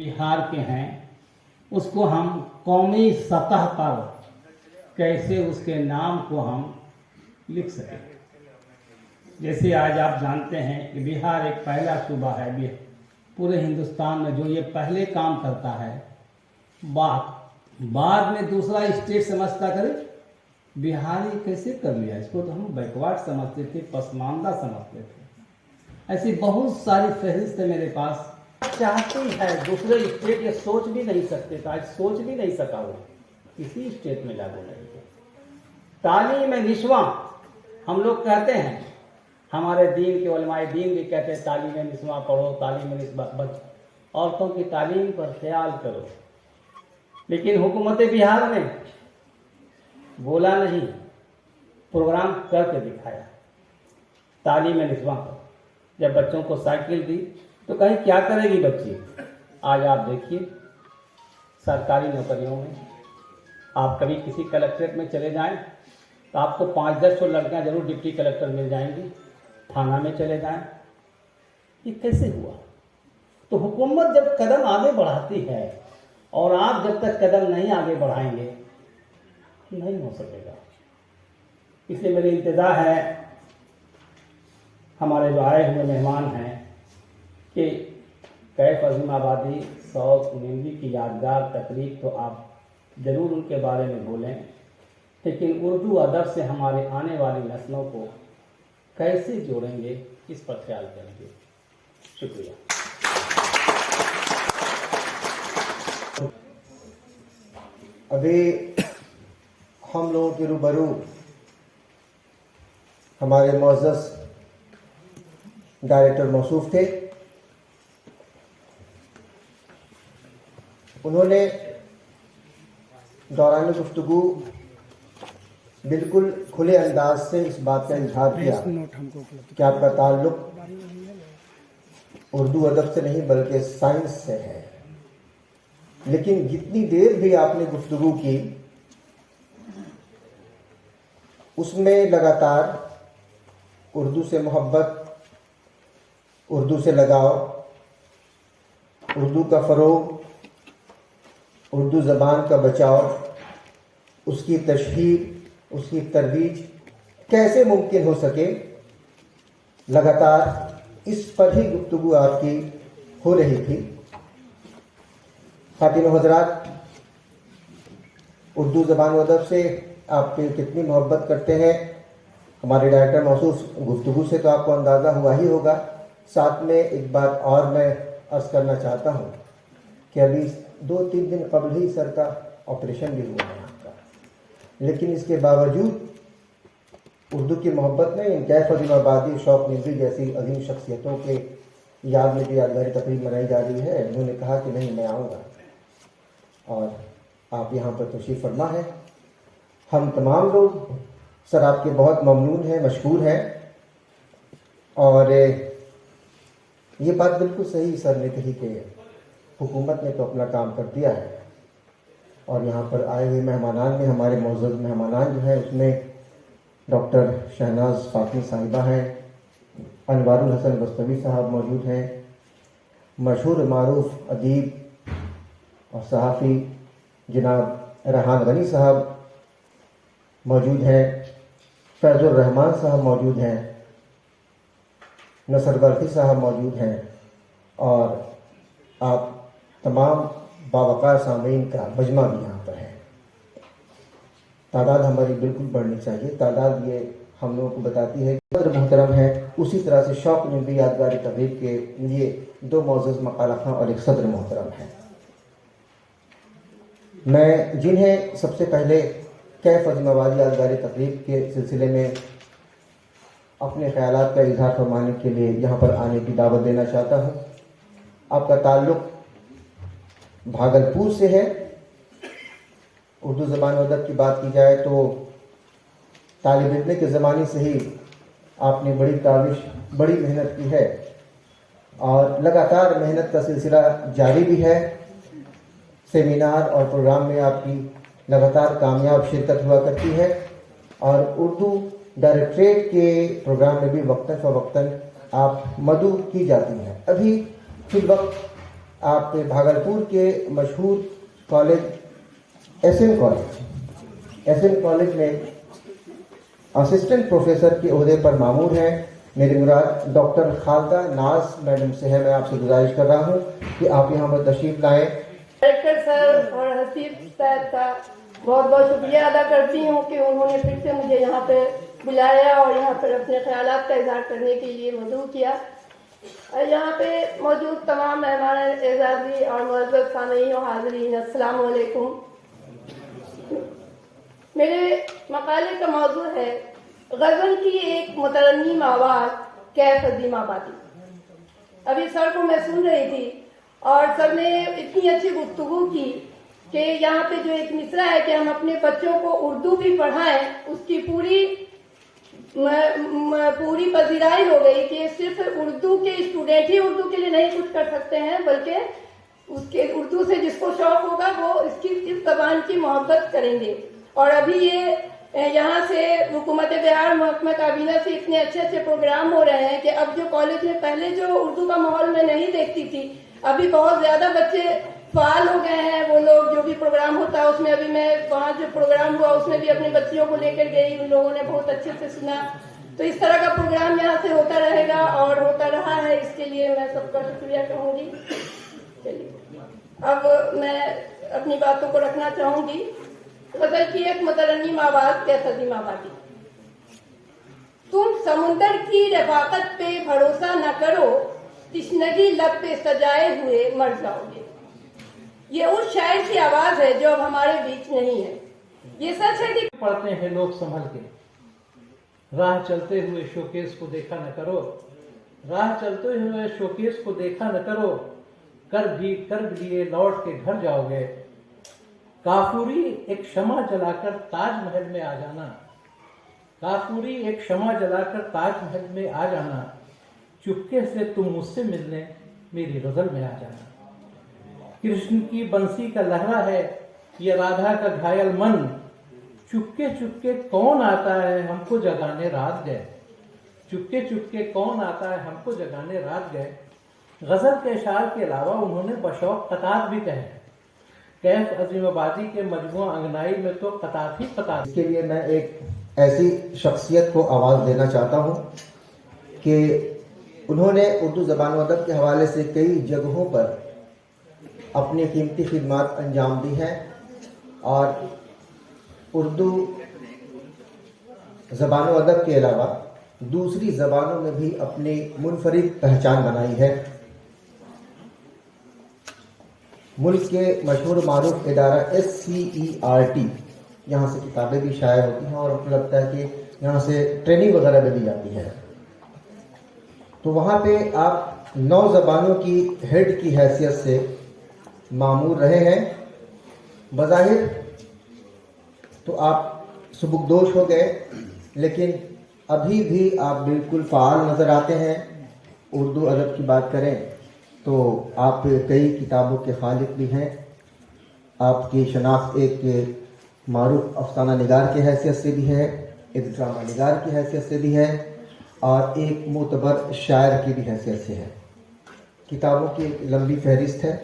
बिहार के हैं उसको हम कौमी सतह पर कैसे उसके नाम को हम लिख सकें। जैसे आज आप जानते हैं कि बिहार एक पहला सूबा है पूरे हिंदुस्तान में जो ये पहले काम करता है। बाद में दूसरा स्टेट समझता करे बिहारी कैसे कर लिया, इसको तो हम बैकवर्ड समझते थे, पसमानदा समझते थे। ऐसी बहुत सारी फहरिस्त है मेरे पास। चाहती है दूसरे स्टेट ये सोच भी नहीं सकते था, आज सोच भी नहीं सका वो किसी स्टेट में लागू नहीं है। तालीम निस्वा हम लोग कहते हैं, हमारे दीन के उलमाए दीन भी कहते हैं तालीम निस्वा पढ़ो, तालीम निस्वा औरतों की तालीम पर ख्याल करो। लेकिन हुकूमत बिहार ने बोला नहीं, प्रोग्राम करके दिखाया तालीम निस्वा पर। जब बच्चों को साइकिल दी तो कहीं क्या करेगी बच्ची। आज आप देखिए सरकारी नौकरियों में आप कभी किसी कलेक्ट्रेट में चले जाएं तो आपको 5-10 लड़कियां जरूर डिप्टी कलेक्टर मिल जाएंगी। थाना में चले जाएं, ये कैसे हुआ। तो हुकूमत जब कदम आगे बढ़ाती है और आप जब तक कदम नहीं आगे बढ़ाएंगे नहीं हो सकेगा। इसलिए मेरी इंतज़ार है हमारे जो आए हुए मेहमान हैं कि कैफ अज़ीम आबादी 100 निन्वी की यादगार तकरीब तो आप ज़रूर उनके बारे में बोलें, लेकिन उर्दू अदब से हमारे आने वाली नस्लों को कैसे जोड़ेंगे इस पर ख्याल करेंगे। शुक्रिया। अभी हम लोगों के रूबरू हमारे मुअज़्ज़ज़ डायरेक्टर मौसूफ थे। उन्होंने दौरान गुफ्तगू बिल्कुल खुले अंदाज से इस बात का इजहार किया कि आपका ताल्लुक उर्दू अदब से नहीं बल्कि साइंस से है। लेकिन जितनी देर भी आपने गुफ्तगू की उसमें लगातार उर्दू से मोहब्बत, उर्दू से लगाव, उर्दू का फ़रोग़, उर्दू ज़बान का बचाव, उसकी तशहीर, उसकी तरवीज कैसे मुमकिन हो सके, लगातार इस पर ही गुफ्तगू आपकी हो रही थी। ख़ातिन व हज़रात, उर्दू ज़बान व अदब से आप कितनी मोहब्बत करते हैं हमारे डायरेक्टर मौसूफ गुफ्तगू से तो आपको अंदाज़ा हुआ ही होगा। साथ में एक बात और मैं अर्ज़ करना चाहता हूँ कि अभी 2-3 दिन कबल ही सर का ऑपरेशन भी हुआ है आपका, लेकिन इसके बावजूद उर्दू की मोहब्बत में कैफ अज़ीम आबादी, शौक़ निज़वी जैसी अजीम शख्सियतों के याद में भी यादगारी तकरीब मनाई जा रही है। उन्होंने कहा कि नहीं, मैं आऊँगा और आप यहाँ पर तशरीफ़ फरमा है। हम तमाम लोग सर आपके बहुत ममनून हैं, मशहूर हैं। और ये बात बिल्कुल सही सर ने कही कि हुकूमत ने तो अपना काम कर दिया है। और यहाँ पर आए हुए मेहमानान में हमारे मुअज़्ज़ज़ मेहमानान जो हैं उसमें डॉक्टर शहनाज फातिमी साहिबा हैं, अनवारुल हसन बस्तवी साहब मौजूद हैं, मशहूर मारूफ अदीब और सहाफ़ी जनाब रेहान गनी साहब मौजूद हैं, फैज़ुर रहमान साहब मौजूद हैं, नसर बरखी साहब मौजूद हैं और आप तमाम बावकार सामीन का मजमा भी यहाँ पर है। तादाद हमारी बिल्कुल बढ़नी चाहिए। तादाद ये हम लोगों को बताती है कि सदर मोहतरम है। उसी तरह से शौक़ निज़वी यादगारी तकरीब के लिए 2 मुअज़्ज़ज़ मकाला खां और एक सदर मोहतरम है। मैं जिन्हें सबसे पहले कैफ अज़ीम आबादी यादगारी तकरीब के सिलसिले में अपने ख़यालात का इज़हार फरमाने के लिए यहाँ पर आने की दावत देना चाहता हूँ। आपका ताल्लुक़ भागलपुर से है। उर्दू ज़बान व अदब की बात की जाए तो तालिब इल्म के ज़माने से ही आपने बड़ी काविश, बड़ी मेहनत की है और लगातार मेहनत का सिलसिला जारी भी है। सेमिनार और प्रोग्राम में आपकी लगातार कामयाब शिरकत हुआ करती है और उर्दू डायरेक्टरेट के प्रोग्राम में भी वक्तन फ़वक्तन आप मदऊ की जाती हैं। अभी फिल वक्त آپ بھاگلپور کے مشہور کالج ایس این کالج میں اسسٹنٹ پروفیسر کے عہدے پر مامور ہیں. میری مراد ڈاکٹر خالدہ ناز میڈم سے ہے. میں آپ سے گزارش کر رہا ہوں کہ آپ یہاں پر تشریف لائیں. ڈائریکٹر صاحب اور حسیب صاحب کا بہت بہت شکریہ ادا کرتی ہوں کہ انہوں نے پھر سے مجھے یہاں پہ بلایا اور یہاں پر اپنے خیالات کا اظہار کرنے کے لیے مدعو کیا. یہاں پہ موجود تمام مہمان اعزازی اور معزز سامعین و حاضرین، السلام علیکم. میرے مقالے کا موضوع ہے غزل کی ایک مترنم آواز کیف عظیم آبادی. ابھی سر کو میں سن رہی تھی اور سر نے اتنی اچھی گفتگو کی کہ یہاں پہ جو ایک مصرع ہے کہ ہم اپنے بچوں کو اردو بھی پڑھائیں، اس کی پوری پذیرائی ہو گئی کہ صرف اردو کے اسٹوڈنٹ ہی اردو کے لیے نہیں کچھ کر سکتے ہیں، بلکہ اس کے اردو سے جس کو شوق ہوگا وہ اس زبان کی محبت کریں گے. اور ابھی یہاں سے حکومت بہار محکمہ کابینہ سے اتنے اچھے پروگرام ہو رہے ہیں کہ اب جو کالج میں پہلے جو اردو کا ماحول میں نہیں دیکھتی تھی، ابھی بہت زیادہ بچے فعال ہو گئے ہیں. وہ لوگ جو بھی پروگرام ہوتا ہے اس میں، ابھی میں وہاں جو پروگرام ہوا اس میں بھی اپنے بچیوں کو لے کر گئی، ان لوگوں نے بہت اچھے سے سنا. تو اس طرح کا پروگرام یہاں سے ہوتا رہے گا اور ہوتا رہا ہے، اس کے لیے میں سب کا شکریہ کہوں گی. چلیے اب میں اپنی باتوں کو رکھنا چاہوں گی. غزل کی ایک مترنم آواز کیف عظیم آبادی. تم سمندر کی رفاقت پہ بھروسہ نہ کرو، تشنگی لب پہ سجائے ہوئے مر جاؤ گے. یہ اس شاعر کی آواز ہے جو اب ہمارے بیچ نہیں ہے. یہ سچ ہے کہ پڑھتے ہیں لوگ سنبھل کے. راہ چلتے ہوئے شوکیس کو دیکھا نہ کرو، راہ چلتے ہوئے شوکیس کو دیکھا نہ کرو، کر لیے لوٹ کے گھر جاؤ گے. کافوری ایک شمع جلا کر تاج محل میں آ جانا، کافوری ایک شمع جلا کر تاج محل میں آ جانا، چپکے سے تم مجھ سے ملنے میری غزل میں آ جانا. کرشن کی بنسی کا لہرا ہے یہ رادھا کا گھائل من، چپکے چپکے کون آتا ہے ہم کو جگانے رات گئے، چپکے چپکے کون آتا ہے ہم کو جگانے رات گئے. غزل کے اشعار کے علاوہ انہوں نے بشوق قطعات بھی کہے. کیف عظیم آبادی کے مجموعہ انگنائی میں تو قطعات ہی قطعات. اس کے لیے میں ایک ایسی شخصیت کو آواز دینا چاہتا ہوں کہ انہوں نے اردو زبان و ادب کے حوالے سے کئی جگہوں پر اپنی قیمتی خدمات انجام دی ہیں اور اردو زبان و ادب کے علاوہ دوسری زبانوں میں بھی اپنی منفرد پہچان بنائی ہے. ملک کے مشہور معروف ادارہ SCERT یہاں سے کتابیں بھی شائع ہوتی ہیں اور مجھے لگتا ہے کہ یہاں سے ٹریننگ وغیرہ بھی دی جاتی ہے. تو وہاں پہ آپ 9 زبانوں کی ہیڈ کی حیثیت سے مامور رہے ہیں. بظاہر تو آپ سبکدوش ہو گئے، لیکن ابھی بھی آپ بالکل فعال نظر آتے ہیں. اردو ادب کی بات کریں تو آپ کئی کتابوں کے خالق بھی ہیں. آپ کی شناخت ایک معروف افسانہ نگار کی حیثیت سے بھی ہے، ایک ڈرامہ نگار کی حیثیت سے بھی ہے اور ایک معتبر شاعر کی بھی حیثیت سے ہے. کتابوں کی ایک لمبی فہرست ہے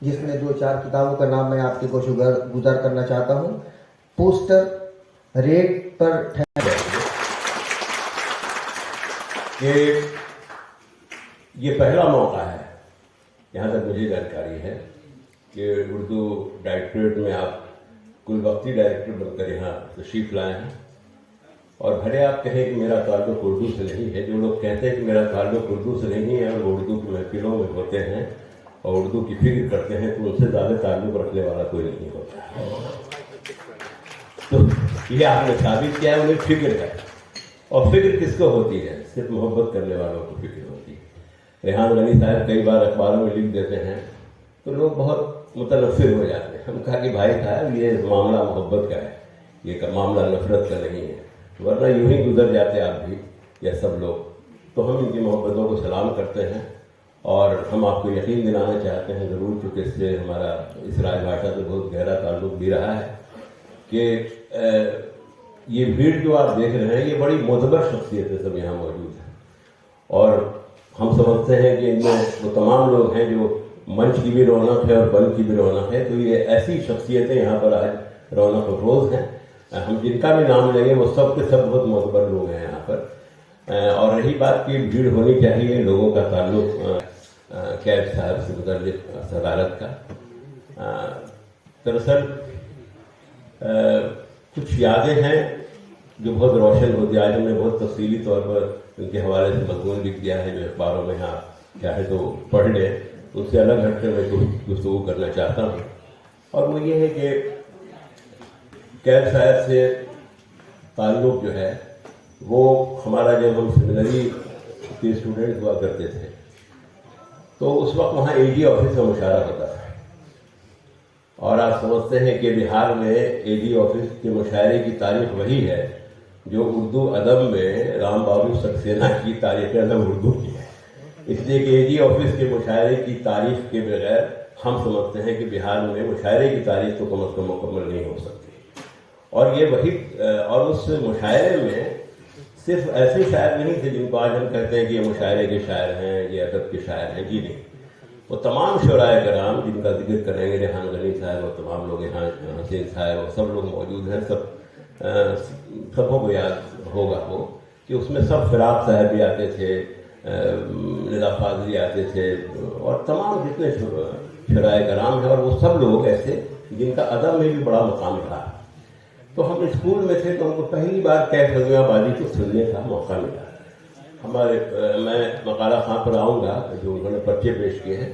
جس میں 2-4 کتابوں کا نام میں آپ کے گوش گزار کرنا چاہتا ہوں. پوسٹر ریٹ پر کہ یہ پہلا موقع ہے، یہاں تک مجھے جانکاری ہے، کہ اردو ڈائریکٹوریٹ میں آپ کل وقتی ڈائریکٹر بن کر یہاں تشریف لائے ہیں. اور بھلے آپ کہیں کہ میرا تعلق اردو سے نہیں ہے، جو لوگ کہتے ہیں کہ میرا تعلق اردو سے نہیں ہے اور وہ اردو کی محفلوں میں ہوتے ہیں اور اردو کی فکر کرتے ہیں، تو ان سے زیادہ تعلق رکھنے والا کوئی نہیں ہوتا. تو یہ آپ نے ثابت کیا ہے انہیں فکر ہے. اور فکر کس کو ہوتی ہے؟ صرف محبت کرنے والوں کو فکر ہوتی ہے. ریحان غنی صاحب کئی بار اخباروں میں لکھ دیتے ہیں تو لوگ بہت متنفر ہو جاتے ہیں. ہم کہا کہ بھائی صاحب یہ معاملہ محبت کا ہے، یہ معاملہ نفرت کا نہیں ہے، ورنہ یوں ہی گزر جاتے آپ بھی یا سب لوگ. تو ہم ان کی محبتوں کو سلام کرتے ہیں اور ہم آپ کو یقین دلانا چاہتے ہیں ضرور، چونکہ اس سے ہمارا اس راج بھاشا سے بہت گہرا تعلق بھی رہا ہے، کہ یہ بھیڑ جو آپ دیکھ رہے ہیں یہ بڑی معتبر شخصیتیں سب یہاں موجود ہیں. اور ہم سمجھتے ہیں کہ ان میں وہ تمام لوگ ہیں جو मंच की भी रौनक है और बल की भी रौनक है। तो ये ऐसी शख्सियतें यहाँ पर आज रौनक अफरोज हैं। हम जिनका भी नाम लेंगे वो सब के सब बहुत मोतबर लोग हैं यहाँ पर। और रही बात की भीड़ होनी चाहिए, लोगों का ताल्लुक कैद साहब से मुतल्लिक सदारत का, दरअसल कुछ यादें हैं जो बहुत रोशन होती है। आज हमने बहुत तफसीली तौर पर उनके हवाले से मजमून लिख दिया है जो अखबारों में आप चाहे तो पढ़ लें, उससे अलग हटकर मैं गुफ्तगू करना चाहता हूँ। और वो ये है कि कैद साहब से ताल्लुक जो है वो हमारा, जब हम सेमिनरी के स्टूडेंट हुआ करते थे तो उस वक्त वहाँ एजी ऑफिस का मुशारा होता था। और आप समझते हैं कि बिहार में एजी ऑफिस के मुशायरे की तारीख वही है जो उर्दू अदब में राम बाबू सक्सेना की तारीख अदब उर्दू की है। इसलिए कि एजी ऑफिस के मुशायरे की तारीफ के बगैर हम समझते हैं कि बिहार में मुशायरे की तारीफ तो कम अज़ कम मुकम्मल नहीं हो सकती। और ये वही, और उस मुशायरे में सिर्फ ऐसे शायर नहीं थे जिनको आज हम कहते हैं कि ये मुशायरे के शायर हैं, ये अदब के शायर हैं। जी नहीं, वो तमाम शुराए कराम जिनका जिक्र करेंगे, रेहान गनी साहब और तमाम लोग यहाँ, हसीन साहब और सब लोग मौजूद हैं, सबों को याद होगा वो कि उसमें सब फिराक साहब भी आते थे, निदा फाजली आते थे और तमाम जितने शुराए कराम हैं। और वो सब लोग ऐसे जिनका अदब में भी बड़ा मकाम था। तो हम स्कूल में थे तो हमको पहली बार कैफ फज़िलाबादी को सुनने का मौका मिला। मैं मकाला खां पर आऊँगा जो उन्होंने पर्चे पेश किए हैं,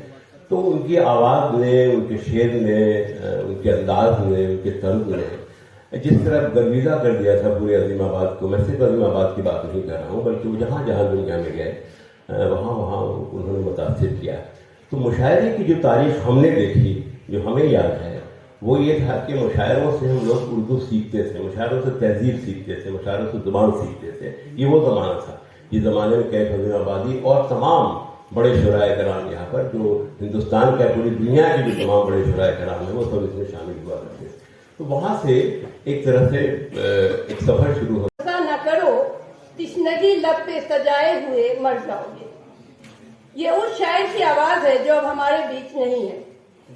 तो उनकी आवाज़ ने, उनके शेर ने, उनके अंदाज ने, उनके तर्ज ने जिस तरह गर्विदा कर दिया था पूरे अज़ीमाबाद को। मैं सिर्फ अज़ीमाबाद की बात नहीं कर रहा हूँ बल्कि वो जहाँ जहाँ दुनिया में गए वहाँ वहाँ उन्होंने मुतासिर किया। तो मुशायरे की जो तारीख हमने देखी, जो हमें याद है, वो ये था कि मुशायरों से हम लोग उर्दू सीखते थे, मुशायरों से तहजीब सीखते थे, मुशायरों से ज़ुबान सीखते थे। ये वो ज़माना था, ये ज़माने में कैफ फज़िलाबादी और तमाम बड़े शुराए कराम यहाँ पर, जो हिंदुस्तान का पूरी दुनिया के जो तमाम बड़े शुराए कराम हैं वो सब इसमें शामिल हुआ करते थे। तो वहाँ से एक तरह से एक सफ़र शुरू हो। ऐसा न करो तिश्नगी लब पे सजाए हुए मर जाओगे। ये उस शायर की आवाज है जो अब हमारे बीच नहीं है।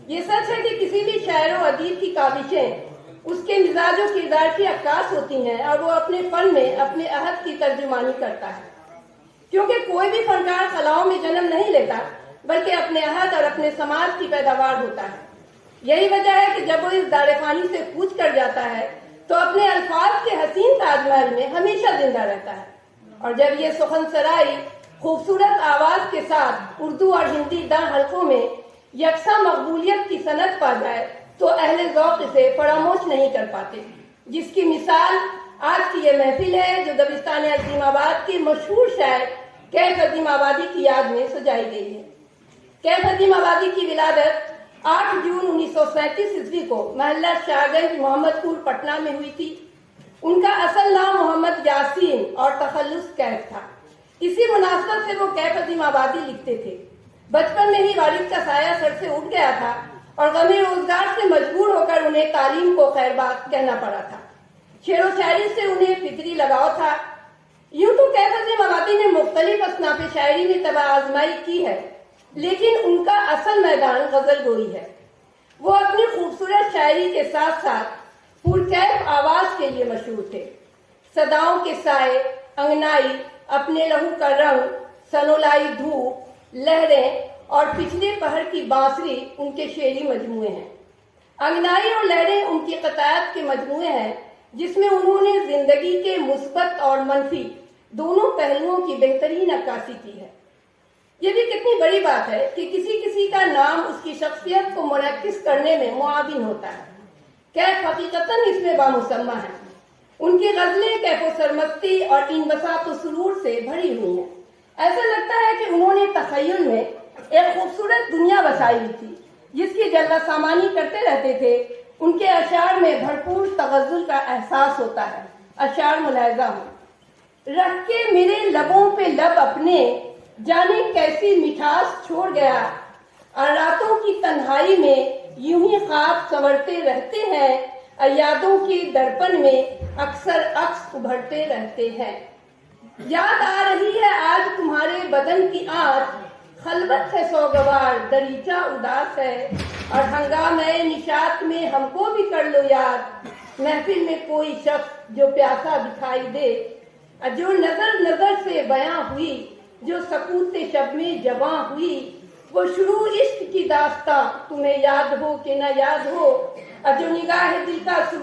ये सच है कि किसी भी शायर और अदीब की काविशें उसके मिजाज और किरदार की अक्कास होती हैं और वो अपने फन में अपने अहद की तर्जुमानी करता है, क्योंकि कोई भी फनकार कलाओं में जन्म नहीं लेता बल्कि अपने अहद और अपने समाज की पैदावार होता है। यही वजह है कि जब वो इस दारेखानी से कूच कर जाता है तो अपने अल्फाज के हसीन ताजमहल में हमेशा जिंदा रहता है। और जब ये सुखन सराई खूबसूरत आवाज के साथ उर्दू और हिंदी दां हल्कों में यकसा मकबूलियत की सनत पा जाए तो अहले ज़ौक़ इसे फरामोश नहीं कर पाते, जिसकी मिसाल आज की ये महफिल है जो दबिस्तान अज़ीमाबाद की मशहूर शायर कैफ अज़ीमाबादी की याद में सजाई गई है। कैफ अज़ीमाबादी की विलादत 8 जून 1937 ईस्वी को महल्ला शाहगंज मोहम्मदपुर पटना में हुई थी। उनका असल नाम मोहम्मद यासीन और तखल्लुस कैफ था। इसी मुनासबत से वो कैफ अज़ीमाबादी लिखते थे। बचपन में ही वालिद का साया सर से उठ गया था और गमे रोजगार से मजबूर होकर उन्हें तालीम को खैरबाद कहना पड़ा था। शेर व शायरी से उन्हें फितरी लगाव था। यूं तो कैफ अज़ीमाबादी ने मुख्तलिफ असनाफ़े शायरी में तबाह आजमाई की है, लेकिन उनका असल मैदान गजल गोई है। वो अपनी खूबसूरत शायरी के साथ साथ पुरकैफ आवाज के लिए मशहूर थे। सदाओं के साए, अंगनाई, अपने लहू का रंग, सनोलाई धूप, लहरें और पिछले पहर की बांसुरी उनके शेरी मजमूए हैं। अंगनाई और लहरें उनकी कतायत के मजमूए हैं जिसमें उन्होंने जिंदगी के मुस्बत और मनफी दोनों पहलुओं की बेहतरीन अक्कासी की है। ये भी कितनी बड़ी बात है कि किसी किसी का नाम उसकी शख्सियत को मुनक्किस करने में मुआविन होता है। कैफ हकीकतन इसमें बामुसम्मा है। उनकी गजलें कैफो सरमस्ती और इन बसात सुरूर से भरी हुई हैं। ऐसा लगता है कि उन्होंने तखय्युल में एक खूबसूरत दुनिया बसाई हुई थी जिसकी जल्वा सामानी करते रहते थे। उनके अशार में भरपूर तगज़्ज़ुल का एहसास होता है। अशार मुलाहिज़ा हो, रख के मेरे लबों पे लब अपने, जाने कैसी मिठास छोड़ गया, और रातों की तन्हाई में यूं ही ख्वाब संवरते रहते हैं, यादों के दर्पण में अक्सर अक्स उभरते रहते हैं। याद आ रही है आज तुम्हारे बदन की आँच, खलबत है सौगवार, दरीचा उदास है, और हंगामे निशात में हमको भी कर लो याद। महफिल में कोई शख्स जो प्यासा दिखाई दे, जो नजर नजर से बयां हुई, जो सकूते शब में जवां हुई, वो शुरू इश्क की दास्तां तुम्हें याद हो कि न याद हो, और जो निगाह दिल का शुरू